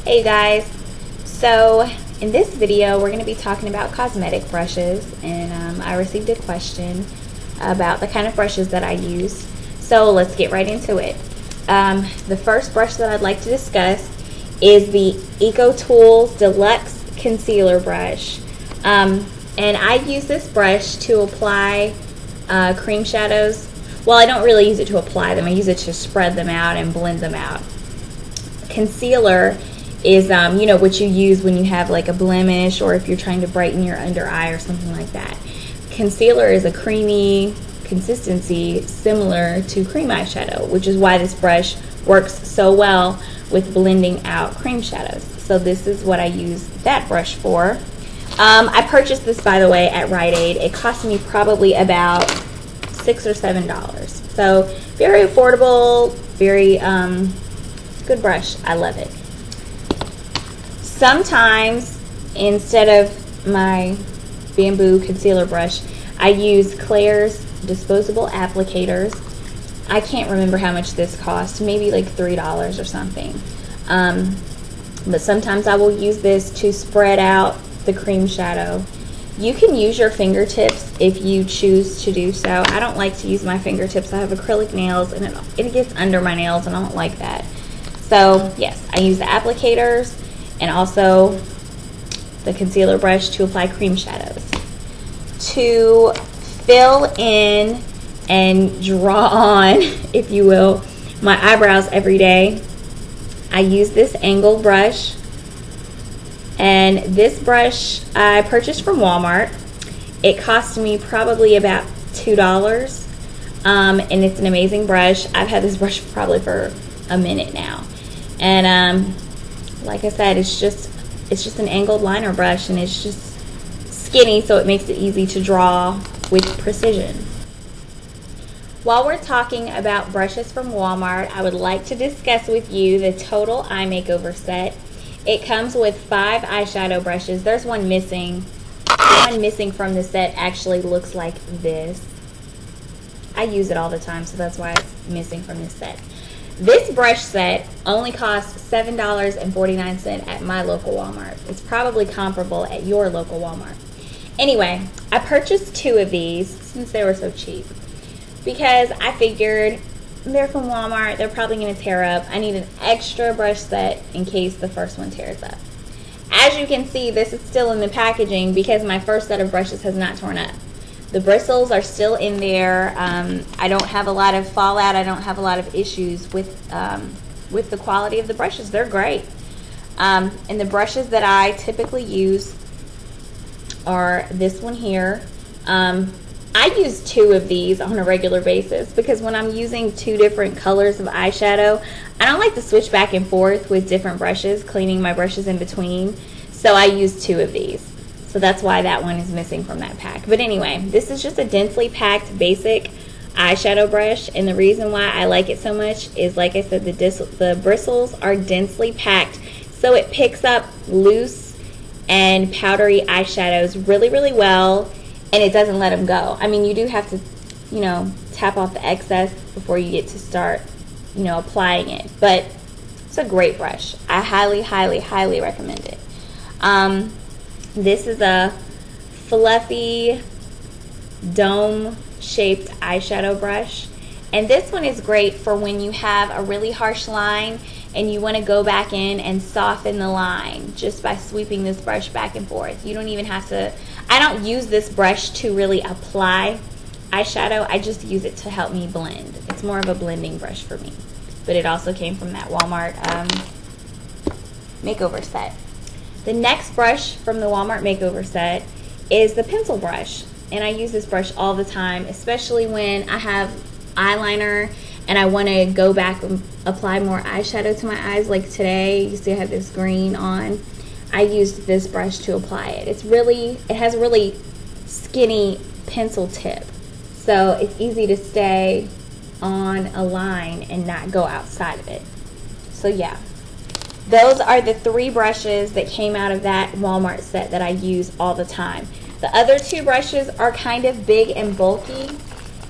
Hey guys, so in this video we're going to be talking about cosmetic brushes, and I received a question about the kind of brushes that I use, so let's get right into it. The first brush that I'd like to discuss is the EcoTools Deluxe Concealer Brush, and I use this brush to apply cream shadows. Well, I don't really use it to apply them, I use it to spread them out and blend them out. Concealer is what you use when you have like a blemish, or if you're trying to brighten your under eye or something like that. Concealer is a creamy consistency similar to cream eyeshadow, which is why this brush works so well with blending out cream shadows. So this is what I use that brush for. I purchased this, by the way, at Rite Aid. It cost me probably about $6 or $7. So very affordable, very good brush. I love it. Sometimes instead of my bamboo concealer brush, I use Klairs disposable applicators. I can't remember how much this cost, maybe like $3 or something. But sometimes I will use this to spread out the cream shadow. You can use your fingertips if you choose to do so. I don't like to use my fingertips. I have acrylic nails and it gets under my nails and I don't like that. So yes, I use the applicators and also the concealer brush to apply cream shadows. To fill in and draw on, if you will, my eyebrows every day, I use this angled brush. And this brush I purchased from Walmart. It cost me probably about $2, and it's an amazing brush. I've had this brush probably for a minute now, and like I said, it's just an angled liner brush, and it's just skinny, so it makes it easy to draw with precision. While we're talking about brushes from Walmart, I would like to discuss with you the Total Eye Makeover set. It comes with 5 eyeshadow brushes. There's one missing. The one missing from the set actually looks like this. I use it all the time, so that's why it's missing from this set. This brush set only costs $7.49 at my local Walmart. It's probably comparable at your local Walmart. Anyway, I purchased 2 of these since they were so cheap, because I figured they're from Walmart, they're probably going to tear up. I need an extra brush set in case the first one tears up. As you can see, this is still in the packaging because my first set of brushes has not torn up. The bristles are still in there. I don't have a lot of fallout. I don't have a lot of issues with the quality of the brushes. They're great. And the brushes that I typically use are this one here. I use 2 of these on a regular basis because when I'm using 2 different colors of eyeshadow, I don't like to switch back and forth with different brushes, cleaning my brushes in between. So I use 2 of these. So that's why that one is missing from that pack. But anyway, this is just a densely packed basic eyeshadow brush, and the reason why I like it so much is, like I said, the bristles are densely packed, so it picks up loose and powdery eyeshadows really, really well. And it doesn't let them go. I mean, you do have to, tap off the excess before you get to start, applying it. But it's a great brush. I highly, highly, highly recommend it. This is a fluffy, dome-shaped eyeshadow brush. And this one is great for when you have a really harsh line and you want to go back in and soften the line just by sweeping this brush back and forth. You don't even have to, I don't use this brush to really apply eyeshadow, I just use it to help me blend. It's more of a blending brush for me. But it also came from that Walmart makeover set. The next brush from the Walmart makeover set is the pencil brush. And I use this brush all the time, especially when I have eyeliner and I want to go back and apply more eyeshadow to my eyes. Like today, you see I have this green on. I used this brush to apply it. It has a really skinny pencil tip, so it's easy to stay on a line and not go outside of it. So yeah, those are the 3 brushes that came out of that Walmart set that I use all the time. The other 2 brushes are kind of big and bulky,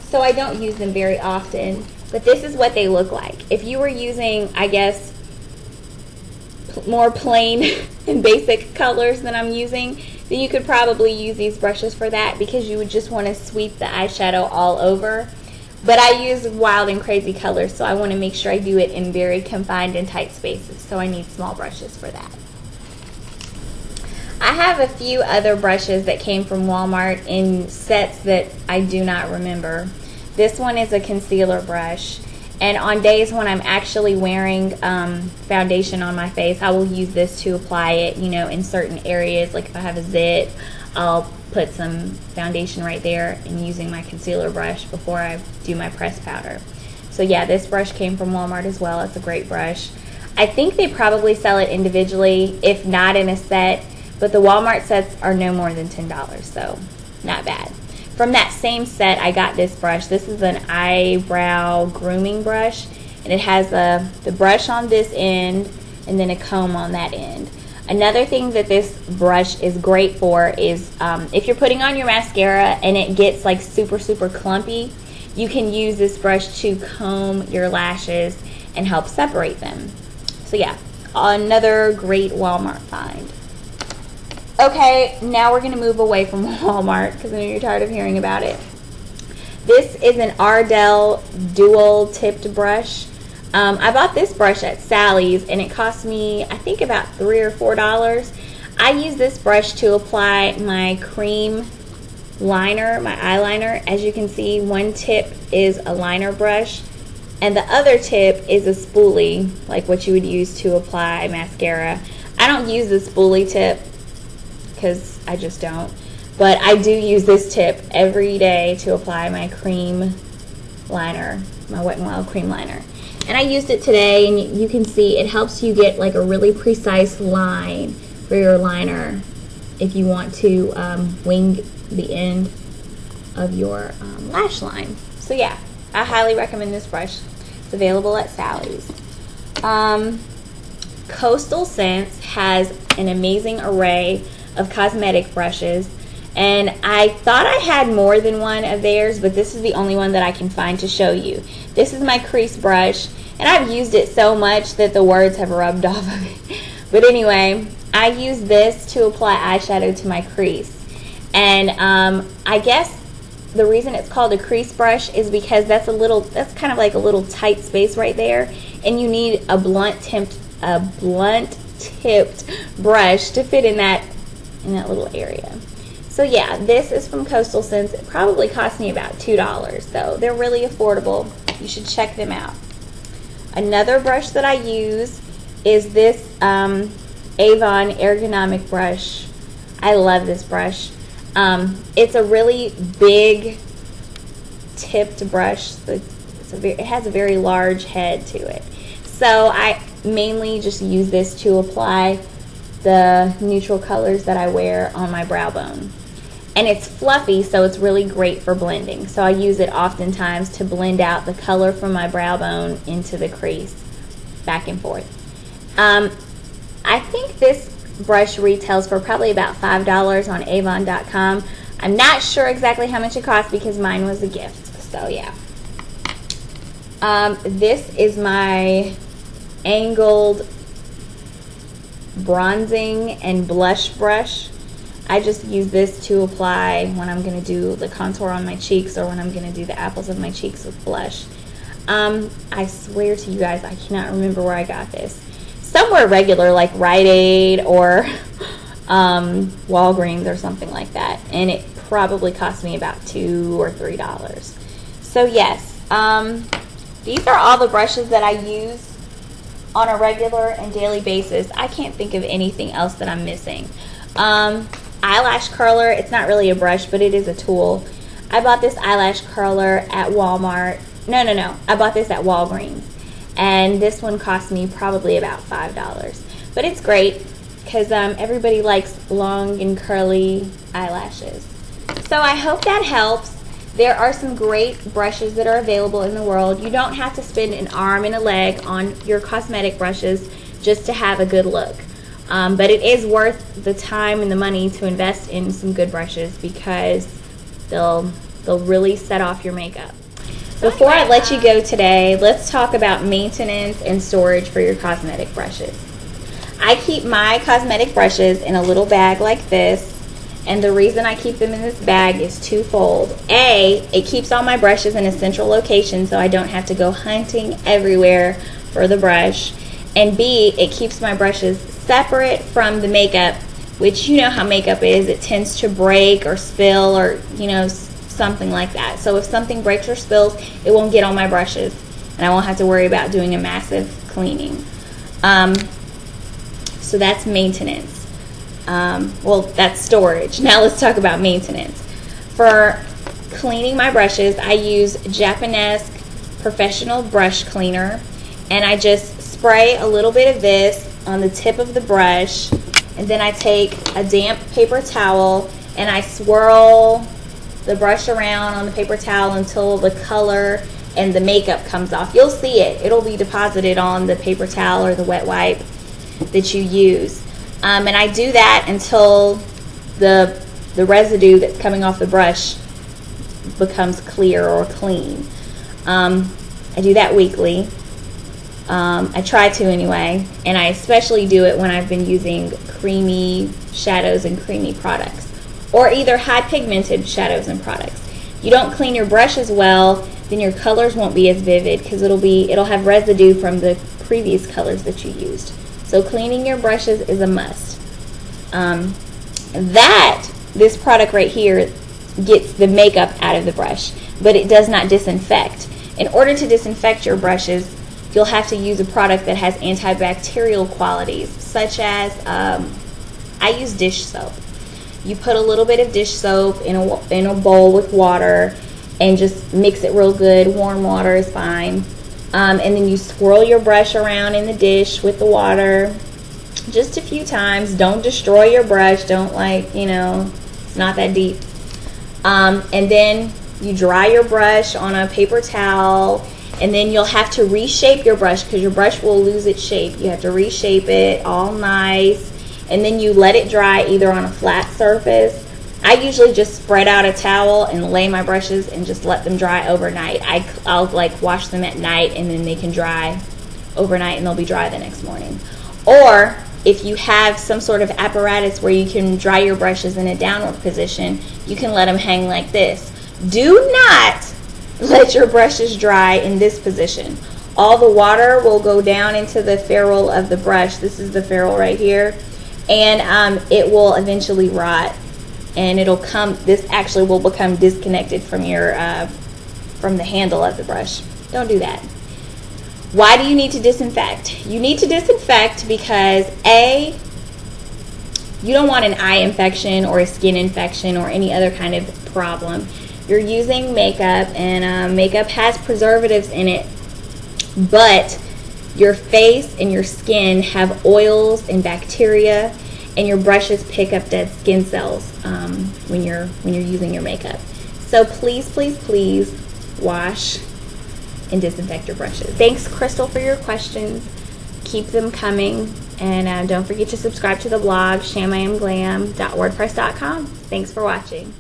so I don't use them very often. But this is what they look like. If you were using, I guess, more plain and basic colors than I'm using, then you could probably use these brushes for that, because you would just want to sweep the eyeshadow all over. But I use wild and crazy colors, so I want to make sure I do it in very confined and tight spaces, so I need small brushes for that. I have a few other brushes that came from Walmart in sets that I do not remember. This one is a concealer brush, and on days when I'm actually wearing foundation on my face, I will use this to apply it, you know, in certain areas. Like if I have a zit, I'll put some foundation right there and using my concealer brush before I do my pressed powder. So yeah, this brush came from Walmart as well. It's a great brush. I think they probably sell it individually, if not in a set, but the Walmart sets are no more than $10, so not bad. From that same set, I got this brush. This is an eyebrow grooming brush, and it has the brush on this end and then a comb on that end. Another thing that this brush is great for is if you're putting on your mascara and it gets like super clumpy, you can use this brush to comb your lashes and help separate them. So yeah, another great Walmart find. Okay, now we're going to move away from Walmart because I know you're tired of hearing about it. This is an Ardell dual tipped brush. I bought this brush at Sally's and it cost me, I think, about $3 or $4. I use this brush to apply my cream liner, my eyeliner. As you can see, one tip is a liner brush and the other tip is a spoolie, like what you would use to apply mascara. I don't use the spoolie tip because I just don't, but I do use this tip every day to apply my cream liner, my Wet n Wild cream liner. And I used it today, and you can see it helps you get like a really precise line for your liner if you want to wing the end of your lash line. So yeah, I highly recommend this brush. It's available at Sally's. Coastal Scents has an amazing array of cosmetic brushes, and I thought I had more than one of theirs, but this is the only one that I can find to show you. This is my crease brush, and I've used it so much that the words have rubbed off of it. But anyway, I use this to apply eyeshadow to my crease, and I guess the reason it's called a crease brush is because that's kind of like a little tight space right there, and you need a blunt tipped brush to fit in that little area. So yeah, this is from Coastal Scents. It probably cost me about $2, so they're really affordable. You should check them out. Another brush that I use is this Avon ergonomic brush. I love this brush. It's a really big tipped brush. It has a very large head to it. So I mainly just use this to apply the neutral colors that I wear on my brow bone. And it's fluffy, so it's really great for blending. So I use it oftentimes to blend out the color from my brow bone into the crease, back and forth. I think this brush retails for probably about $5 on Avon.com. I'm not sure exactly how much it cost because mine was a gift. So yeah. This is my angled bronzing and blush brush. I just use this to apply when I'm going to do the contour on my cheeks or when I'm going to do the apples of my cheeks with blush. I swear to you guys, I cannot remember where I got this. Somewhere regular like Rite Aid or Walgreens or something like that. And it probably cost me about $2 or $3. So yes, these are all the brushes that I use on a regular and daily basis. I can't think of anything else that I'm missing. Eyelash curler, it's not really a brush, but it is a tool. I bought this eyelash curler at Walmart. No, I bought this at Walgreens, and this one cost me probably about $5. But it's great because everybody likes long and curly eyelashes. So I hope that helps. There are some great brushes that are available in the world. You don't have to spend an arm and a leg on your cosmetic brushes just to have a good look. But it is worth the time and the money to invest in some good brushes because they'll really set off your makeup. Before I let you go today, let's talk about maintenance and storage for your cosmetic brushes. I keep my cosmetic brushes in a little bag like this, and the reason I keep them in this bag is twofold. A, it keeps all my brushes in a central location so I don't have to go hunting everywhere for the brush, and B, it keeps my brushes separate from the makeup, which you know how makeup is. It tends to break or spill or, you know, something like that. So if something breaks or spills, it won't get on my brushes, and I won't have to worry about doing a massive cleaning. So that's maintenance. Well, that's storage. Now let's talk about maintenance. For cleaning my brushes, I use Japanesque Professional Brush Cleaner, and I just spray a little bit of this on the tip of the brush, and then I take a damp paper towel and I swirl the brush around on the paper towel until the color and the makeup comes off. You'll see it. It'll be deposited on the paper towel or the wet wipe that you use. And I do that until the residue that's coming off the brush becomes clear or clean. I do that weekly. I try to anyway, and I especially do it when I've been using creamy shadows and creamy products, or either high pigmented shadows and products. You don't clean your brushes well, then your colors won't be as vivid because it'll have residue from the previous colors that you used. So cleaning your brushes is a must. This product right here gets the makeup out of the brush, but it does not disinfect. In order to disinfect your brushes, you'll have to use a product that has antibacterial qualities, such as I use dish soap. You put a little bit of dish soap in a bowl with water and just mix it real good. Warm water is fine. And then you swirl your brush around in the dish with the water just a few times. Don't destroy your brush. Don't, like, you know, it's not that deep. And then you dry your brush on a paper towel, and then you'll have to reshape your brush because your brush will lose its shape. You have to reshape it all nice, and then you let it dry either on a flat surface. I usually just spread out a towel and lay my brushes and just let them dry overnight. I'll like wash them at night, and then they can dry overnight and they'll be dry the next morning. Or if you have some sort of apparatus where you can dry your brushes in a downward position, you can let them hang like this. Do not let your brushes dry in this position. All the water will go down into the ferrule of the brush. This is the ferrule right here, and it will eventually rot, and this actually will become disconnected from your from the handle of the brush. Don't do that. Why do you need to disinfect? You need to disinfect because A, you don't want an eye infection or a skin infection or any other kind of problem. You're using makeup, and makeup has preservatives in it, but your face and your skin have oils and bacteria, and your brushes pick up dead skin cells when you're using your makeup. So please, please, please wash and disinfect your brushes. Thanks, Crystal, for your questions. Keep them coming, and don't forget to subscribe to the blog, shamiamglam.wordpress.com. Thanks for watching.